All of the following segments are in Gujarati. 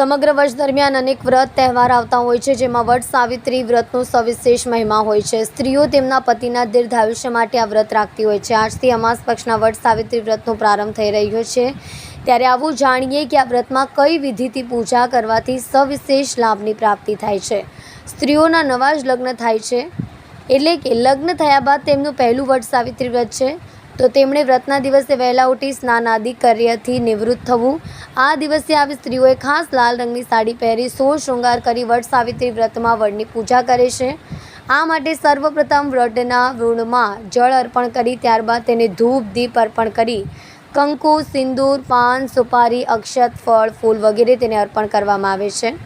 સમગ્ર વર્ષ દરમિયાન અનેક વ્રત તહેવાર આવતા હોય છે, જેમાં વટ સાવિત્રી વ્રતનો સવિશેષ મહિમા હોય છે. સ્ત્રીઓ તેમના પતિના દીર્ઘાયુષ્ય માટે આ વ્રત રાખતી હોય છે. આજથી અમાસ પક્ષના વટ સાવિત્રી વ્રતનો પ્રારંભ થઈ રહ્યો છે. ત્યારે આવું જાણીએ કે આ વ્રતમાં કઈ વિધિથી પૂજા કરવાથી સવિશેષ લાભની પ્રાપ્તિ થાય છે. સ્ત્રીઓના નવા જ લગ્ન થાય છે, એટલે કે લગ્ન થયા બાદ તેમનું પહેલું વટ સાવિત્રી વ્રત છે, તો તેમણે વ્રતના દિવસે વહેલા ઉઠી સ્નાન આદિ કાર્યથી નિવૃત્ત થવું. આ દિવસે આવી સ્ત્રીઓએ ખાસ લાલ રંગની સાડી પહેરી સોળ શૃંગાર કરી વટ સાવિત્રી વ્રતમાં વડની પૂજા કરે છે. આ માટે સર્વપ્રથમ વડના વૃણમાં જળ અર્પણ કરી ત્યારબાદ તેને ધૂપ દીપ અર્પણ કરી કંકુ, સિંદૂર, પાન, સુપારી, અક્ષત, ફળ, ફૂલ વગેરે તેને અર્પણ કરવામાં આવે છે.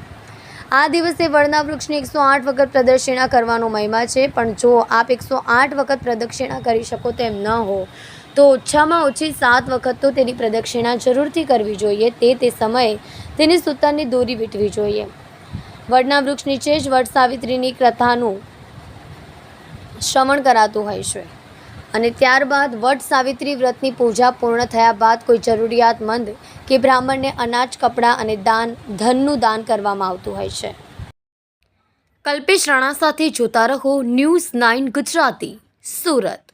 આ દિવસે વડના વૃક્ષની 108 વખત પ્રદક્ષિણા કરવાનો મહિમા છે. પણ જો આપ 108 વખત પ્રદક્ષિણા કરી શકો તેમ ન હો તો ઓછામાં ઓછી 7 વખત તો તેની પ્રદક્ષિણા જરૂરથી કરવી જોઈએ. તે સમયે તેની સૂતરની દોરી વીંટવી જોઈએ. વડના વૃક્ષ નીચે જ વટ સાવિત્રીની કથાનું શ્રવણ કરાતું હોય છે અને ત્યારબાદ વટ સાવિત્રી વ્રતની પૂજા પૂર્ણ થયા બાદ કોઈ જરૂરિયાતમંદ કે બ્રાહ્મણને અનાજ, કપડાં અને ધનનું દાન કરવામાં આવતું હોય છે. કલ્પેશ રાણા સાથે જોતા રહો ન્યૂઝ 9 ગુજરાતી, સુરત.